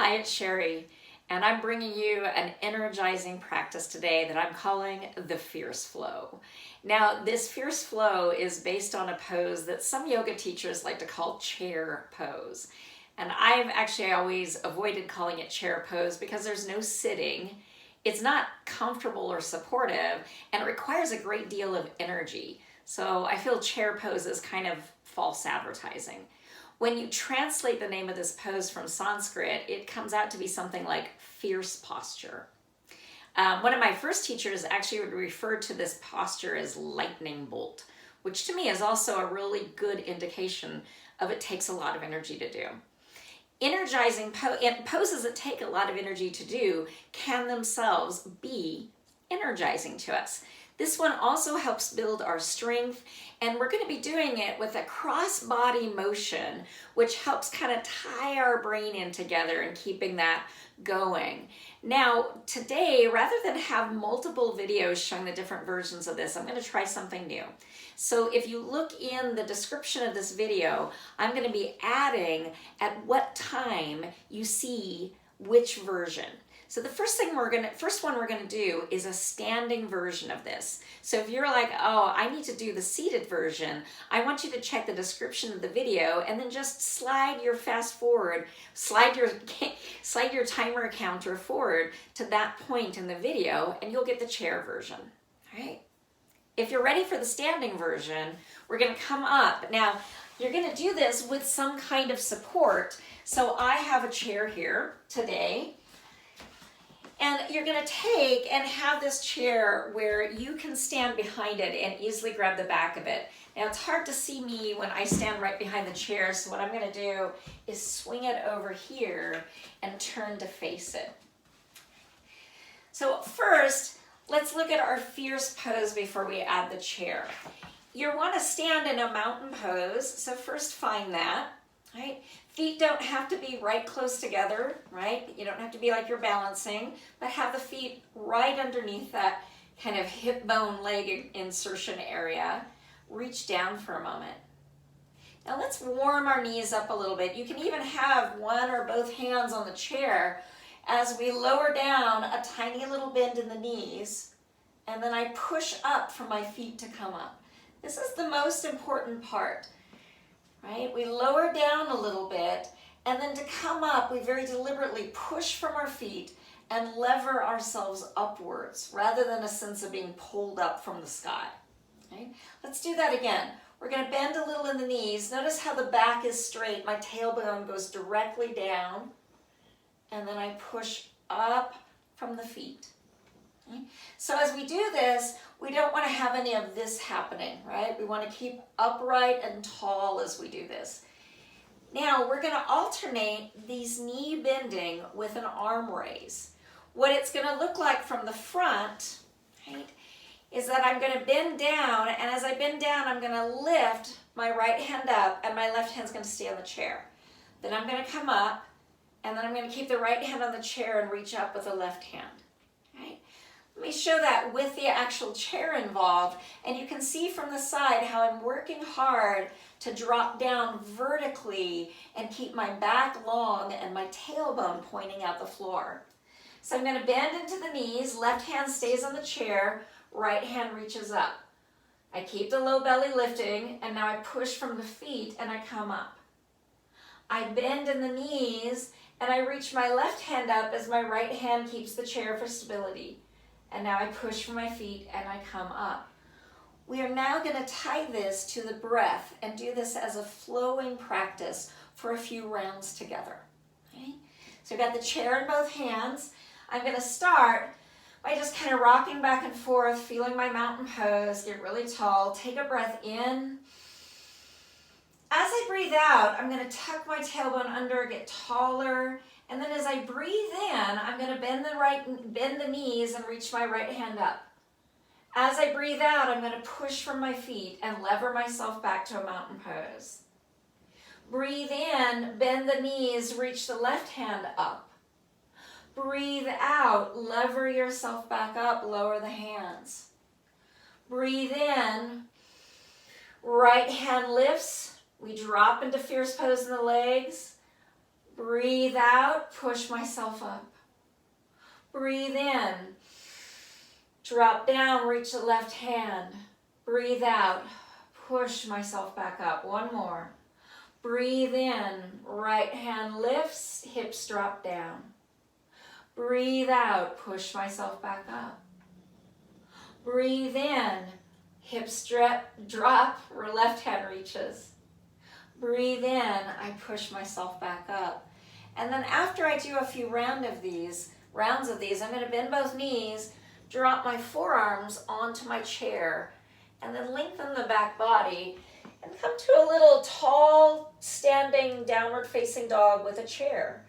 Hi, it's Sherry, and I'm bringing you an energizing practice today that I'm calling the Fierce Flow. Now, this Fierce Flow is based on a pose that some yoga teachers like to call chair pose. And I've actually always avoided calling it chair pose because there's no sitting. It's not comfortable or supportive, and it requires a great deal of energy. So I feel chair pose is kind of false advertising. When you translate the name of this pose from Sanskrit, it comes out to be something like fierce posture. One of my first teachers actually would refer to this posture as lightning bolt, which to me is also a really good indication of it takes a lot of energy to do. Energizing poses that take a lot of energy to do can themselves be energizing to us. This one also helps build our strength, and we're going to be doing it with a cross-body motion, which helps kind of tie our brain in together and keeping that going. Now, today, rather than have multiple videos showing the different versions of this, I'm going to try something new. So if you look in the description of this video, I'm going to be adding at what time you see which version. So the first one we're gonna do is a standing version of this. So if you're like, oh, I need to do the seated version, I want you to check the description of the video and then just slide your slide your timer counter forward to that point in the video, and you'll get the chair version. All right. If you're ready for the standing version, we're gonna come up. Now, you're gonna do this with some kind of support. So I have a chair here today. And you're going to take and have this chair where you can stand behind it and easily grab the back of it. Now, it's hard to see me when I stand right behind the chair, so what I'm going to do is swing it over here and turn to face it. So first, let's look at our fierce pose before we add the chair. You want to stand in a mountain pose, so first find that. Right? Feet don't have to be right close together, right? You don't have to be like you're balancing, but have the feet right underneath that kind of hip bone leg insertion area. Reach down for a moment. Now let's warm our knees up a little bit. You can even have one or both hands on the chair as we lower down a tiny little bend in the knees, and then I push up for my feet to come up. This is the most important part. Right? We lower down a little bit, and then to come up, we very deliberately push from our feet and lever ourselves upwards rather than a sense of being pulled up from the sky. Okay? Let's do that again. We're going to bend a little in the knees. Notice how the back is straight. My tailbone goes directly down, and then I push up from the feet. Okay? So as we do this, we don't want to have any of this happening, right? We want to keep upright and tall as we do this. Now we're going to alternate these knee bending with an arm raise. What it's going to look like from the front, right, is that I'm going to bend down, and as I bend down, I'm going to lift my right hand up, and my left hand's going to stay on the chair. Then I'm going to come up, and then I'm going to keep the right hand on the chair and reach up with the left hand. Right? Let me show that with the actual chair involved, and you can see from the side how I'm working hard to drop down vertically and keep my back long and my tailbone pointing out the floor. So I'm going to bend into the knees, left hand stays on the chair, right hand reaches up. I keep the low belly lifting, and now I push from the feet and I come up. I bend in the knees and I reach my left hand up as my right hand keeps the chair for stability. And now I push from my feet and I come up. We are now going to tie this to the breath and do this as a flowing practice for a few rounds together. Okay? So I've got the chair in both hands. I'm going to start by just kind of rocking back and forth, feeling my mountain pose, get really tall, take a breath in. As I breathe out, I'm going to tuck my tailbone under, get taller, and then as I breathe in, I'm going to bend the knees and reach my right hand up. As I breathe out, I'm going to push from my feet and lever myself back to a mountain pose. Breathe in, bend the knees, reach the left hand up. Breathe out, lever yourself back up, lower the hands. Breathe in, right hand lifts. We drop into fierce pose in the legs. Breathe out, push myself up. Breathe in, drop down, reach the left hand. Breathe out, push myself back up. One more. Breathe in, right hand lifts, hips drop down. Breathe out, push myself back up. Breathe in, hips drop, left hand reaches. Breathe in, I push myself back up. And then after I do a few rounds of these, I'm going to bend both knees, drop my forearms onto my chair, and then lengthen the back body and come to a little tall, standing, downward-facing dog with a chair.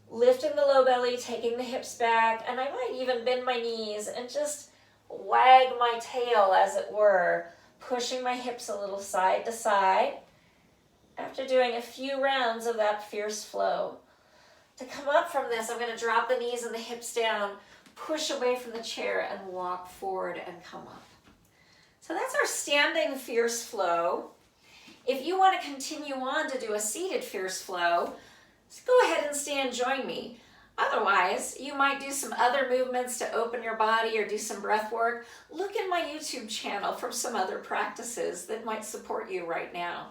Lifting the low belly, taking the hips back, and I might even bend my knees and just wag my tail, as it were, pushing my hips a little side to side. After doing a few rounds of that fierce flow. To come up from this, I'm going to drop the knees and the hips down, push away from the chair, and walk forward and come up. So that's our standing fierce flow. If you want to continue on to do a seated fierce flow, just go ahead and stay and join me. Otherwise, you might do some other movements to open your body or do some breath work. Look in my YouTube channel for some other practices that might support you right now.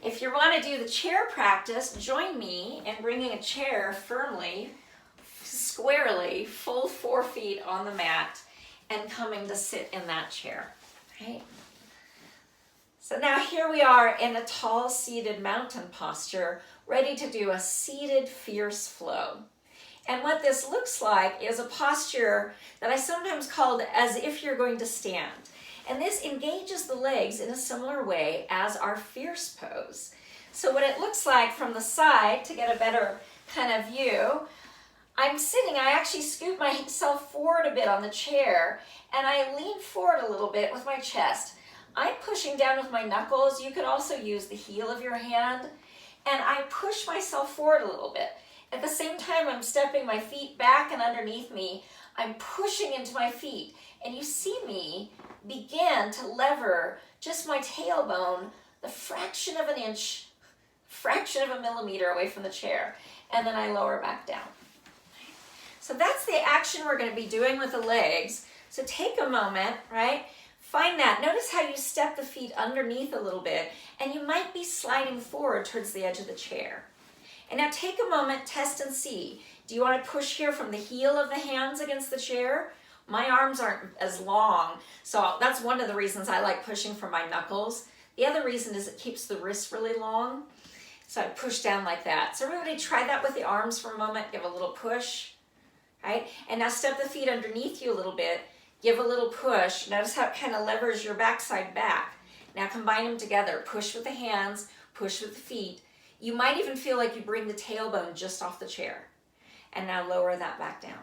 If you want to do the chair practice, join me in bringing a chair firmly, squarely, full 4 feet on the mat and coming to sit in that chair. Right? So now here we are in a tall seated mountain posture, ready to do a seated fierce flow. And what this looks like is a posture that I sometimes call as if you're going to stand. And this engages the legs in a similar way as our fierce pose. So what it looks like from the side, to get a better kind of view, I'm sitting, I actually scoop myself forward a bit on the chair, and I lean forward a little bit with my chest. I'm pushing down with my knuckles. You could also use the heel of your hand. And I push myself forward a little bit. At the same time, I'm stepping my feet back and underneath me. I'm pushing into my feet. And you see me begin to lever just my tailbone the fraction of an inch, fraction of a millimeter away from the chair. And then I lower back down. So that's the action we're going to be doing with the legs. So take a moment, right? Find that. Notice how you step the feet underneath a little bit, and you might be sliding forward towards the edge of the chair. And now take a moment, test and see. Do you want to push here from the heel of the hands against the chair? My arms aren't as long, so that's one of the reasons I like pushing from my knuckles. The other reason is it keeps the wrist really long, so I push down like that. So everybody try that with the arms for a moment. Give a little push, right? And now step the feet underneath you a little bit. Give a little push. Notice how it kind of levers your backside back. Now combine them together. Push with the hands, push with the feet. You might even feel like you bring the tailbone just off the chair. And now lower that back down.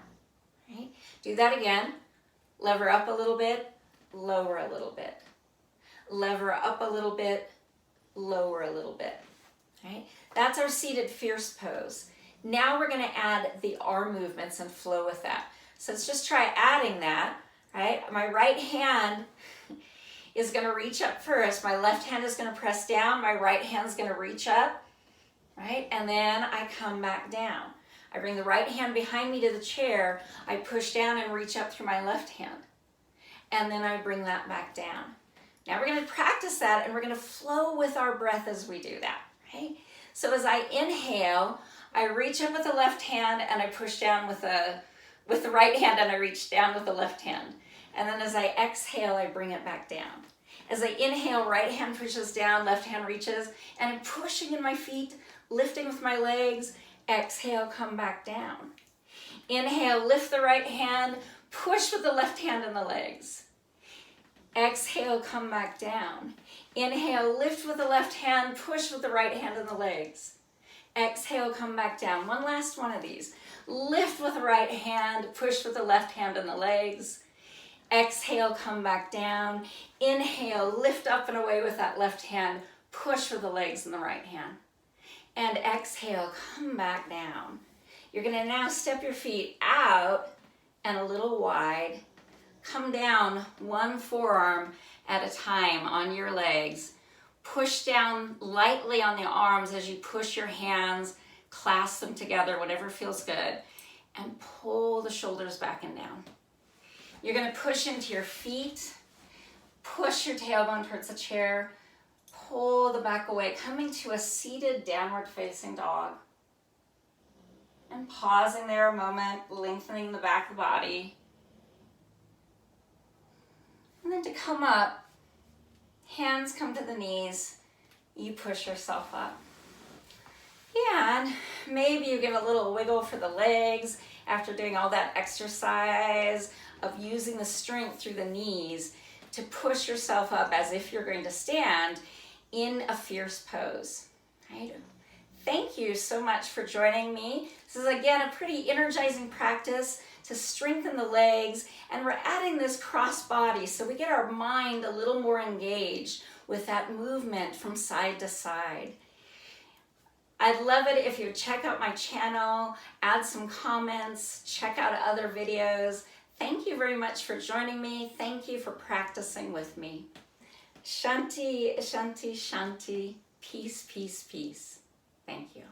Right? Do that again. Lever up a little bit, lower a little bit. Lever up a little bit, lower a little bit. Right? That's our seated fierce pose. Now we're going to add the arm movements and flow with that. So let's just try adding that. Right? My right hand is going to reach up first. My left hand is going to press down. My right hand is going to reach up. Right? And then I come back down. I bring the right hand behind me to the chair. I push down and reach up through my left hand. And then I bring that back down. Now we're going to practice that, and we're going to flow with our breath as we do that. Right? So as I inhale, I reach up with the left hand and I push down with the right hand, and I reach down with the left hand. And then as I exhale, I bring it back down. As I inhale, right hand pushes down, left hand reaches, and I'm pushing in my feet, lifting with my legs. Exhale, come back down. Inhale, lift the right hand, push with the left hand and the legs. Exhale, come back down. Inhale, lift with the left hand, push with the right hand and the legs. Exhale, come back down. One last one of these. Lift with the right hand, push with the left hand and the legs. Exhale, come back down. Inhale, lift up and away with that left hand, push with the legs and the right hand. And exhale, come back down. You're going to now step your feet out and a little wide. Come down one forearm at a time on your legs. Push down lightly on the arms as you push your hands, clasp them together, whatever feels good, and pull the shoulders back and down. You're going to push into your feet, push your tailbone towards the chair, pull the back away, coming to a seated downward facing dog. And pausing there a moment, lengthening the back of the body. And then to come up, hands come to the knees, you push yourself up. And maybe you give a little wiggle for the legs after doing all that exercise of using the strength through the knees to push yourself up as if you're going to stand in a fierce pose. Right? Thank you so much for joining me. This is again a pretty energizing practice to strengthen the legs, and we're adding this cross body so we get our mind a little more engaged with that movement from side to side. I'd love it if you check out my channel, add some comments, check out other videos. Thank you very much for joining me. Thank you for practicing with me. Shanti, Shanti, Shanti. Peace, peace, peace. Thank you.